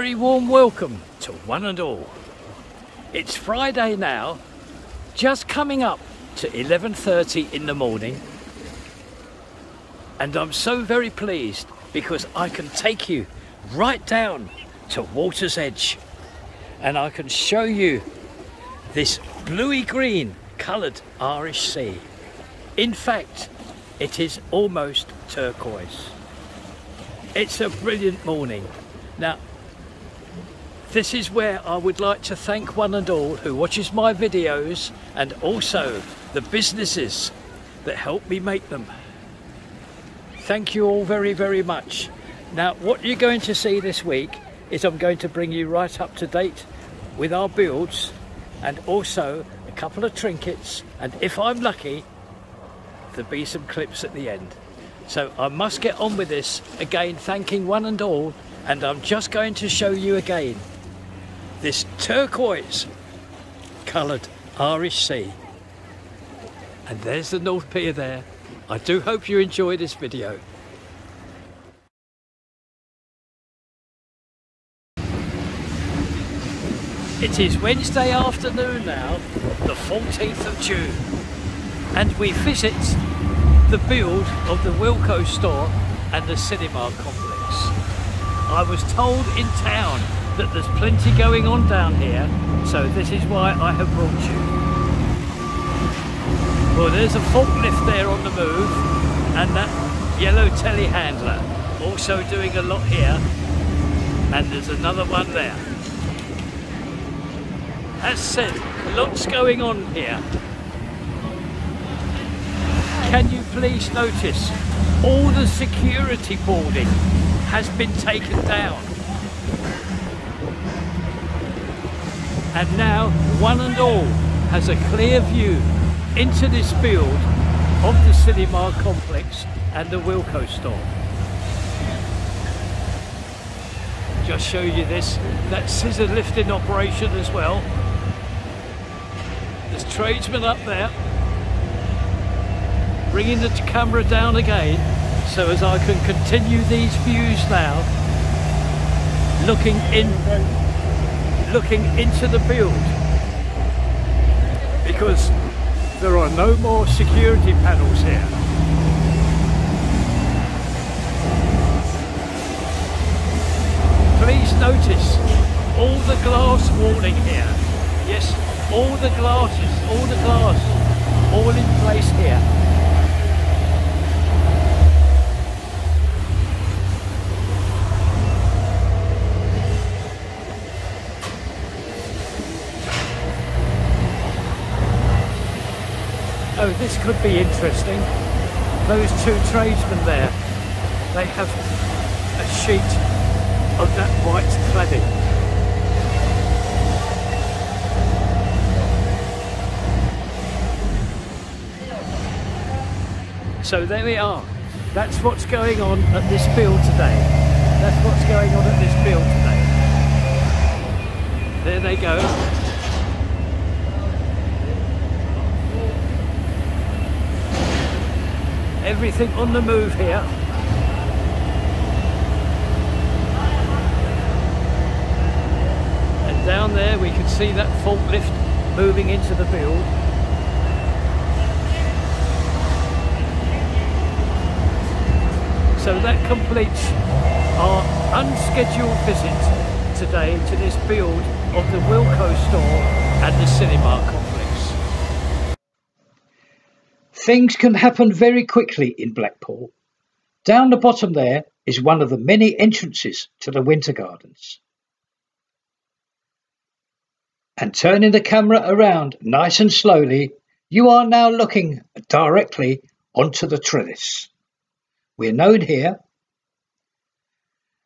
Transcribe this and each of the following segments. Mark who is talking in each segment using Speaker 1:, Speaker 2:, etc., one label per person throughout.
Speaker 1: very warm welcome to one and all. It's Friday now, just coming up to 11:30 in the morning, and I'm so very pleased because I can take you right down to water's edge and I can show you this bluey green coloured Irish sea. In fact, it is almost turquoise. It's a brilliant morning. Now, this is where I would like to thank one and all who watches my videos and also the businesses that help me make them. Thank you all very, very much. Now, what you're going to see this week is I'm going to bring you right up to date with our builds and also a couple of trinkets, and if I'm lucky, there'll be some clips at the end. So I must get on with this, again thanking one and all, and I'm just going to show you again this turquoise coloured Irish sea. And there's the North Pier there. I do hope you enjoy this video. It is Wednesday afternoon now, the 14th of June, and we visit the build of the Wilko store and the cinema complex. I was told in town that there's plenty going on down here, so this is why I have brought you. Well, there's a forklift there on the move and that yellow telehandler also doing a lot here, and there's another one there. As said, lots going on here. Can you please notice all the security boarding has been taken down, and now one and all has a clear view into this build of the cinema complex and the Wilko store. Just show you this, that scissor lifting operation as well. There's tradesmen up there, bringing the camera down again so as I can continue these views now, looking into the build, because there are no more security panels here. Please notice all the glass walling here. Yes, all the glasses, all the glass, all in place here. Oh, this could be interesting. Those two tradesmen there, they have a sheet of that white cladding. So there we are. That's what's going on at this build today. That's what's going on at this build today. There they go. Everything on the move here. And down there we can see that forklift moving into the build. So that completes our unscheduled visit today to this build of the Wilko store and the cinema complex. Things can happen very quickly in Blackpool. Down the bottom there is one of the many entrances to the Winter Gardens. And turning the camera around nice and slowly, you are now looking directly onto the trellis. We're known here.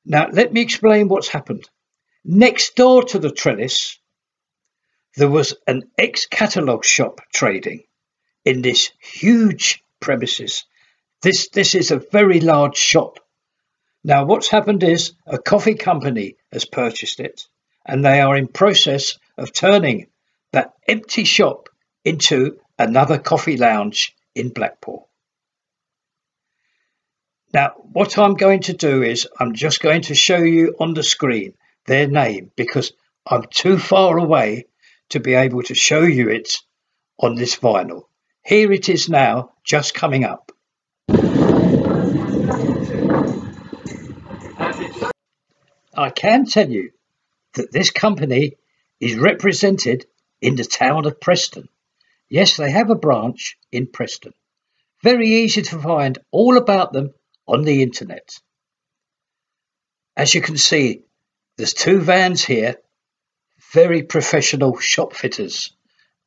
Speaker 1: Now let me explain what's happened. Next door to the trellis, there was an ex-catalogue shop trading in this huge premises. This is a very large shop. Now what's happened is a coffee company has purchased it, and they are in process of turning that empty shop into another coffee lounge in Blackpool. Now what I'm going to do is I'm just going to show you on the screen
Speaker 2: their name because I'm too far away to be able to show you it on this vinyl. Here it is now, just coming up. I can tell you that this company is represented in the town of Preston. Yes, they have a branch in Preston. Very easy to find all about them on the internet. As you can see, there's two vans here, very professional shop fitters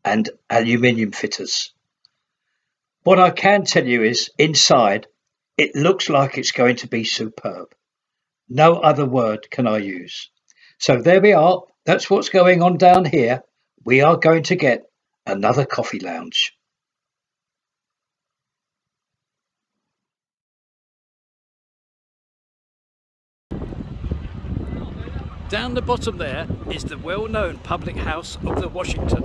Speaker 2: and aluminium fitters. What I can tell you is, inside, it looks like it's going to be superb. No other word can I use. So there we are. That's what's going on down here. We are going to get another coffee lounge.
Speaker 1: Down the bottom there is the well-known public house of the Washington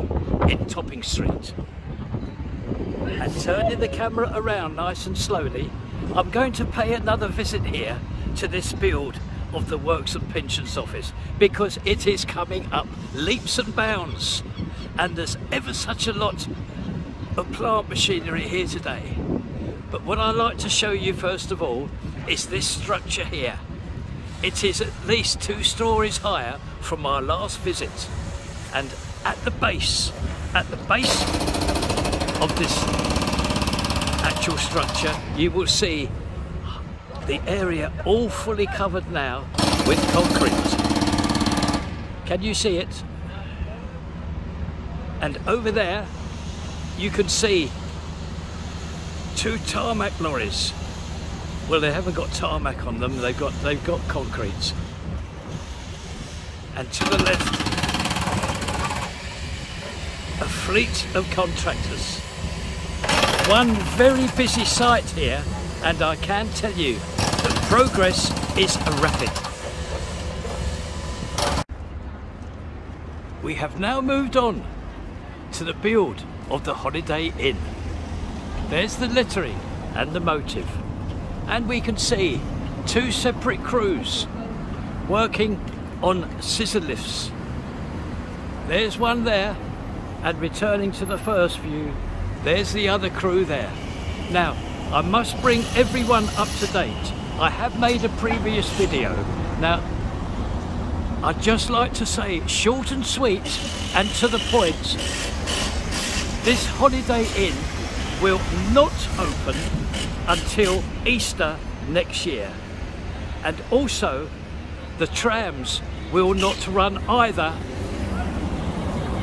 Speaker 1: in Topping Street. And turning the camera around nice and slowly, I'm going to pay another visit here to this build of the Works and Pensions Office, because it is coming up leaps and bounds, and there's ever such a lot of plant machinery here today. But what I'd like to show you first of all is this structure here. It is at least 2 stories higher from our last visit, and at the base of this actual structure you will see the area all fully covered now with concrete. Can you see it? And over there you can see 2 tarmac lorries. Well, they haven't got tarmac on them, they've got concrete. And to the left, a fleet of contractors. One very busy site here, and I can tell you that progress is rapid. We have now moved on to the build of the Holiday Inn. There's the lettering and the motive. And we can see 2 separate crews working on scissor lifts. There's one there, and returning to the first view, there's the other crew there. Now, I must bring everyone up to date. I have made a previous video. Now, I'd just like to say, short and sweet and to the point, this Holiday Inn will not open until Easter next year, and also the trams will not run either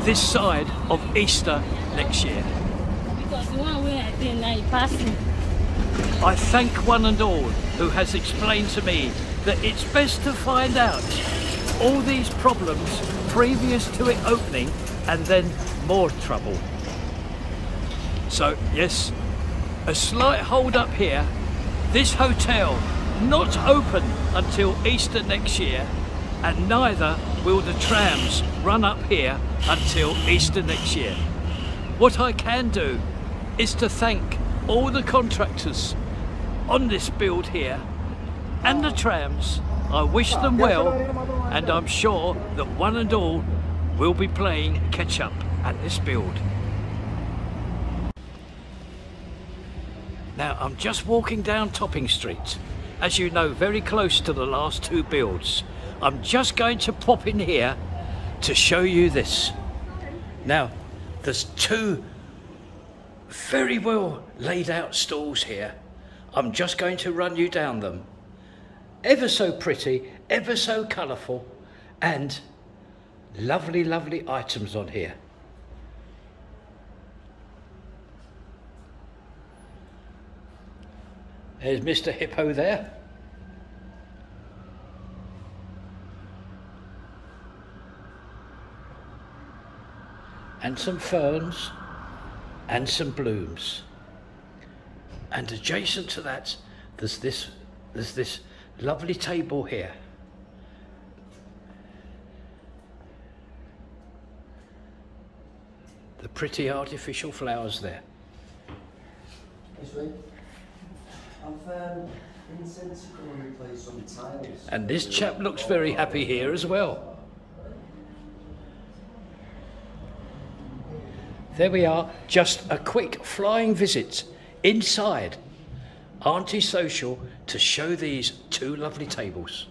Speaker 1: this side of Easter next year.
Speaker 3: Because the one way I think now is passing.
Speaker 1: I thank one and all who has explained to me that it's best to find out all these problems previous to it opening, and then more trouble. So yes, a slight hold up here. This hotel not open until Easter next year, and neither will the trams run up here until Easter next year. What I can do is to thank all the contractors on this build here and the trams. I wish them well, and I'm sure that one and all will be playing catch up at this build. Now, I'm just walking down Topping Street, as you know, very close to the last 2 builds. I'm just going to pop in here to show you this. Now, there's 2 very well laid out stalls here. I'm just going to run you down them. Ever so pretty, ever so colourful, and lovely, lovely items on here. There's Mr. Hippo there. And some ferns and some blooms. And adjacent to that, there's this lovely table here. The pretty artificial flowers there.
Speaker 4: This way.
Speaker 1: And this chap looks very happy here as well. There we are, just a quick flying visit inside Antisocial to show these two lovely tables.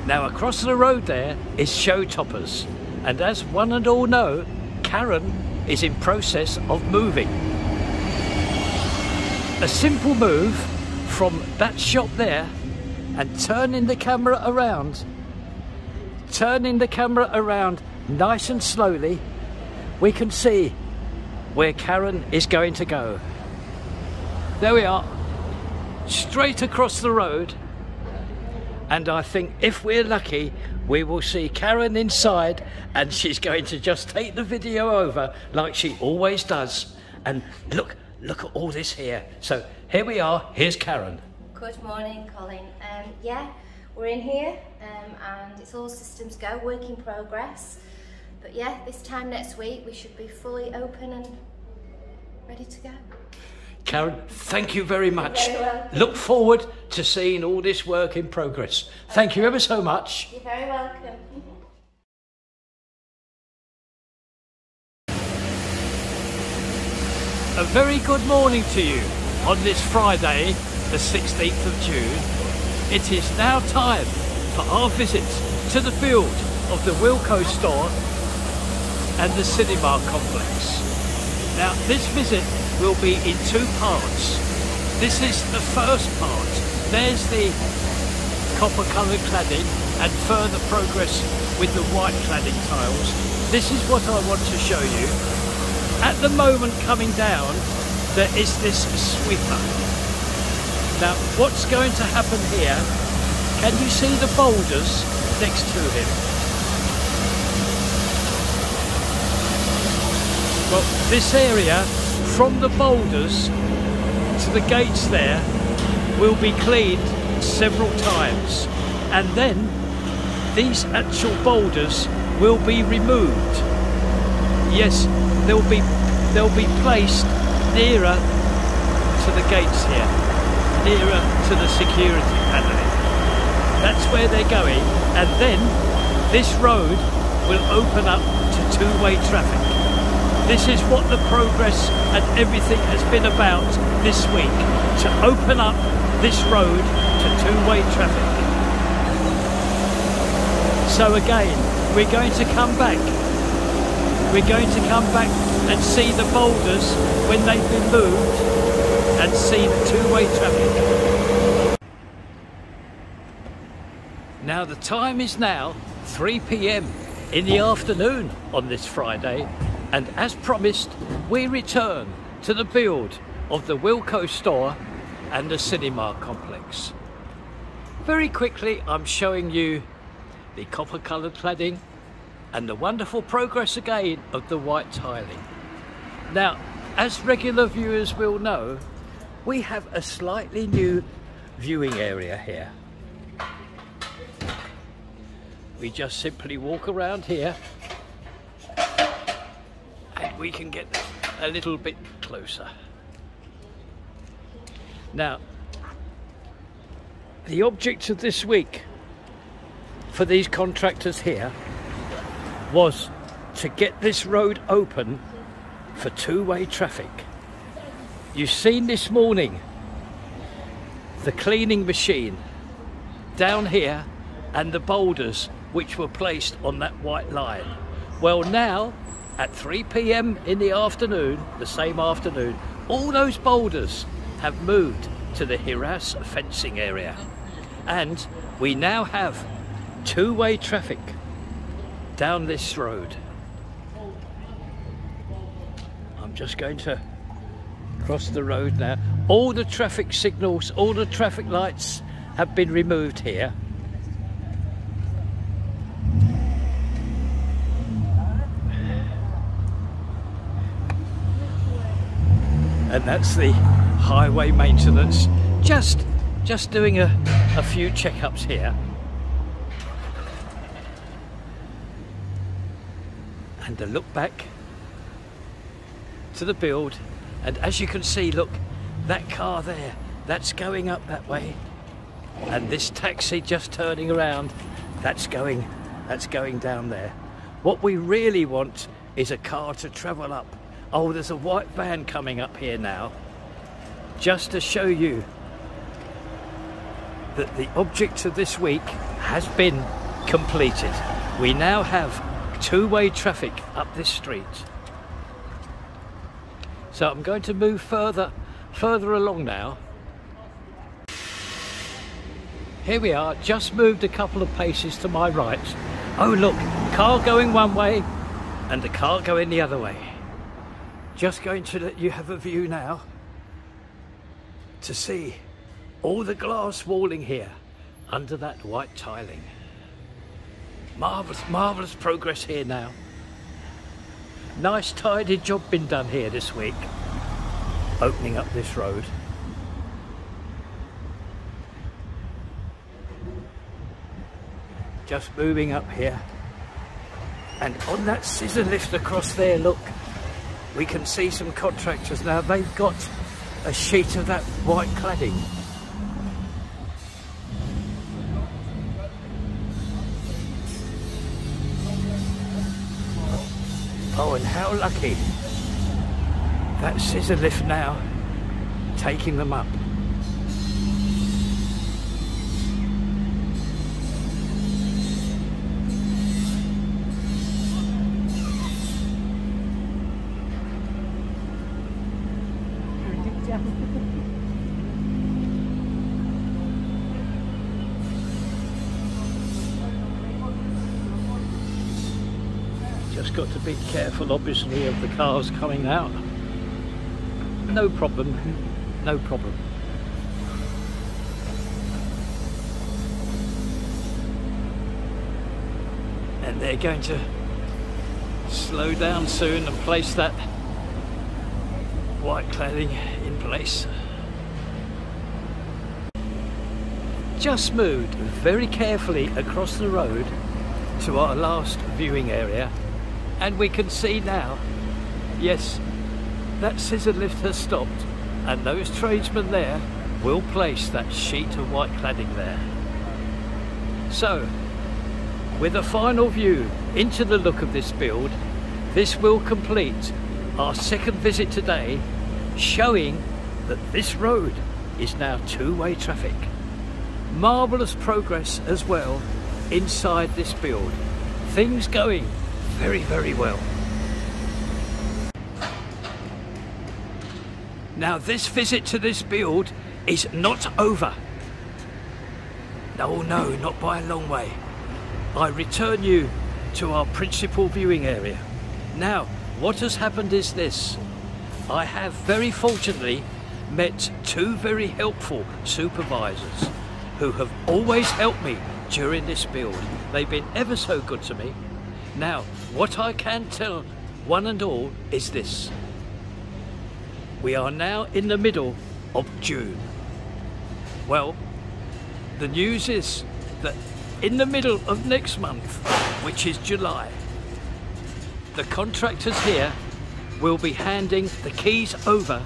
Speaker 1: Now across the road there is Showtoppers, and as one and all know, Karen is in process of moving. A simple move from that shop there and turning the camera around nice and slowly, we can see where Karen is going to go. There we are, straight across the road, and I think if we're lucky we will see Karen inside, and she's going to just take the video over like she always does. And look at all this here. So here we are, here's Karen.
Speaker 4: Good morning, Colin. Yeah, we're in here and it's all systems go, work in progress. But yeah, this time next week we should be fully open and ready to go.
Speaker 1: Karen, thank you very much.
Speaker 4: You're very welcome.
Speaker 1: Look forward to seeing all this work in progress. Thank you ever so much.
Speaker 4: You're very welcome.
Speaker 1: A very good morning to you on this Friday, the 16th of June. It is now time for our visit to the field of the Wilko store and the cinema complex. Now this visit will be in two parts. This is the first part. There's the copper coloured cladding and further progress with the white cladding tiles. This is what I want to show you. At the moment coming down, there is this sweeper. Now what's going to happen here, can you see the boulders next to him? Well, this area from the boulders to the gates there will be cleaned several times, and then these actual boulders will be removed. Yes, they'll be placed nearer to the gates here, nearer to the security paneling. That's where they're going, and then this road will open up to two-way traffic. This is what the progress and everything has been about this week, to open up this road to two-way traffic. So again, we're going to come back. We're going to come back and see the boulders when they've been moved and see the two-way traffic. Now the time is now 3 p.m. in the afternoon on this Friday, and as promised, we return to the build of the Wilko store and the cinema complex. Very quickly, I'm showing you the copper coloured cladding and the wonderful progress again of the white tiling. Now, as regular viewers will know, we have a slightly new viewing area here. We just simply walk around here and we can get a little bit closer. Now, the object of this week for these contractors here was to get this road open for two-way traffic. You've seen this morning the cleaning machine down here and the boulders which were placed on that white line. Well, now at 3 p.m. in the afternoon, the same afternoon, all those boulders have moved to the Hiras fencing area, and we now have two-way traffic down this road. I'm just going to cross the road now. All the traffic signals, all the traffic lights have been removed here. And that's the highway maintenance, just doing a few checkups here. And a look back to the build, and as you can see, look, that car there, that's going up that way, and this taxi just turning around, that's going down there. What we really want is a car to travel up. Oh, there's a white van coming up here now, just to show you that the object of this week has been completed. We now have two-way traffic up this street. So I'm going to move further along now. Here we are, just moved a couple of paces to my right. Oh look, car going one way and the car going the other way. Just going to let you have a view now to see all the glass walling here under that white tiling. Marvellous, marvellous progress here now. Nice tidy job been done here this week, opening up this road. Just moving up here, and on that scissor lift across there, look, we can see some contractors now. They've got a sheet of that white cladding. Oh, and how lucky that scissor lift now taking them up. Just got to be careful, obviously, of the cars coming out. No problem, no problem. And they're going to slow down soon and place that white cladding in place. Just moved very carefully across the road to our last viewing area, and we can see now, yes, that scissor lift has stopped, and those tradesmen there will place that sheet of white cladding there. So, with a final view into the look of this build, this will complete our second visit today, showing that this road is now two-way traffic. Marvellous progress as well inside this build. Things going very, very well. Now this visit to this build is not over. No, not by a long way. I return you to our principal viewing area. Now, what has happened is this. I have very fortunately met two very helpful supervisors who have always helped me during this build. They've been ever so good to me. Now, what I can tell one and all is this. We are now in the middle of June. Well, the news is that in the middle of next month, which is July, the contractors here will be handing the keys over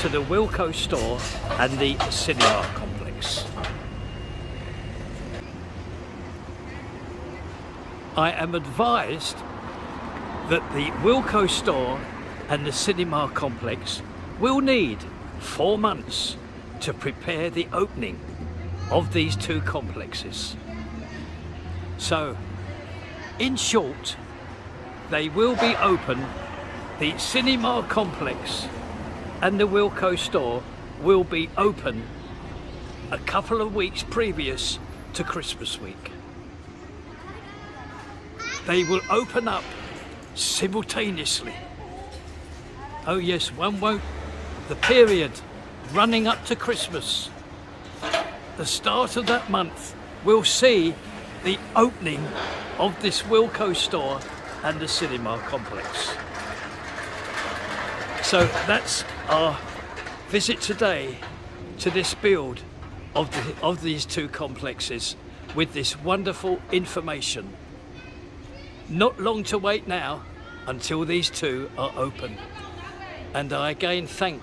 Speaker 1: to the Wilko store and the cinema complex. I am advised that the Wilko store and the cinema complex will need 4 months to prepare the opening of these two complexes. So, in short, they will be open. The cinema complex and the Wilko store will be open a couple of weeks previous to Christmas week. They will open up simultaneously. Oh yes, one won't. The period running up to Christmas, the start of that month, will see the opening of this Wilko store and the cinema complex. So that's our visit today to this build of these two complexes with this wonderful information. Not long to wait now until these two are open. And I again thank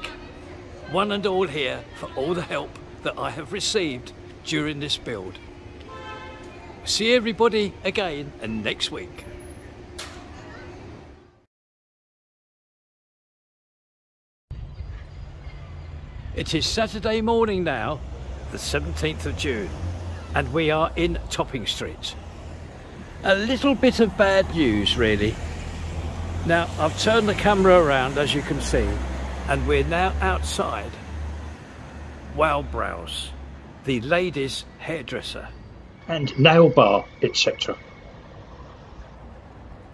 Speaker 1: one and all here for all the help that I have received during this build. See everybody again and next week. It is Saturday morning now, the 17th of June, and we are in Topping Street. A little bit of bad news really. Now I've turned the camera around, as you can see, and we're now outside Wowbrows, the ladies' hairdresser.
Speaker 2: And nail bar, etc.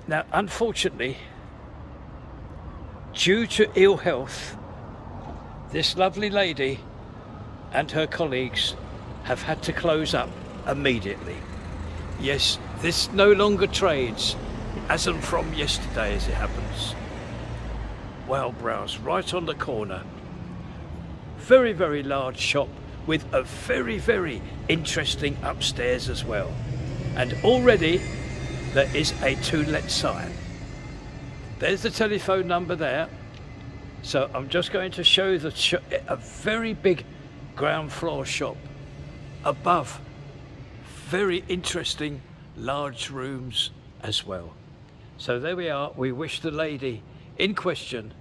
Speaker 1: Now unfortunately, due to ill health, this lovely lady and her colleagues have had to close up immediately. Yes, this no longer trades as and from yesterday, as it happens. Wowbrows, right on the corner. Very, very large shop with a very, very interesting upstairs as well. And already there is a to let sign. There's the telephone number there. So I'm just going to show you a very big ground floor shop above. Very interesting large rooms as well. So there we are. We wish the lady in question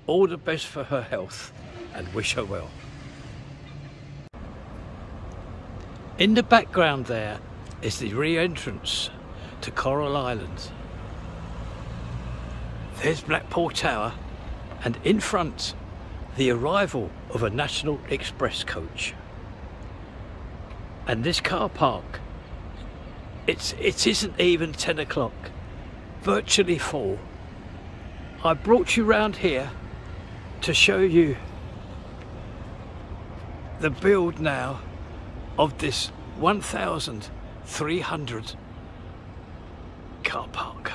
Speaker 1: all the best for her health and wish her well. In the background there is the re-entrance to Coral Island. There's Blackpool Tower, and in front the arrival of a National Express coach. And this car park, it isn't even 10 o'clock, virtually full. I brought you round here to show you the build now of this 1,300 car park.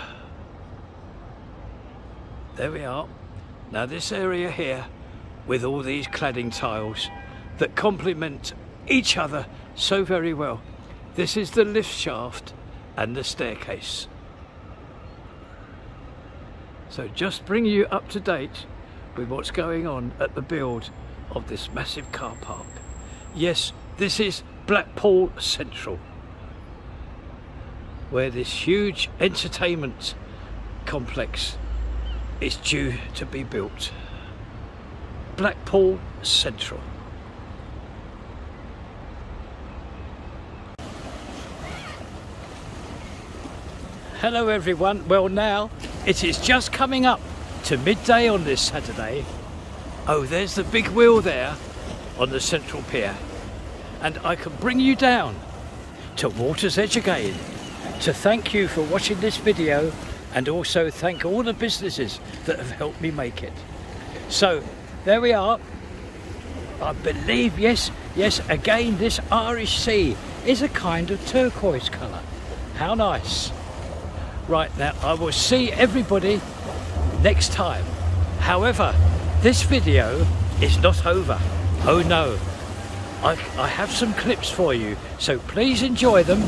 Speaker 1: There we are. Now this area here with all these cladding tiles that complement each other so very well. This is the lift shaft and the staircase. So just bring you up to date with what's going on at the build of this massive car park. Yes, this is Blackpool Central, where this huge entertainment complex is due to be built. Blackpool Central. Hello everyone. Well, now it is just coming up to midday on this Saturday. Oh, there's the big wheel there on the Central Pier, and I can bring you down to Water's Edge again to thank you for watching this video, and also thank all the businesses that have helped me make it. So there we are. I believe, yes, again this Irish sea is a kind of turquoise colour. How nice. Right, now I will see everybody next time. However, this video is not over. Oh no, I have some clips for you, so please enjoy them.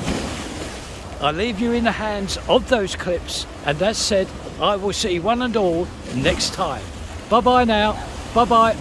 Speaker 1: I leave you in the hands of those clips, and as said, I will see one and all next time. Bye bye now. Bye bye.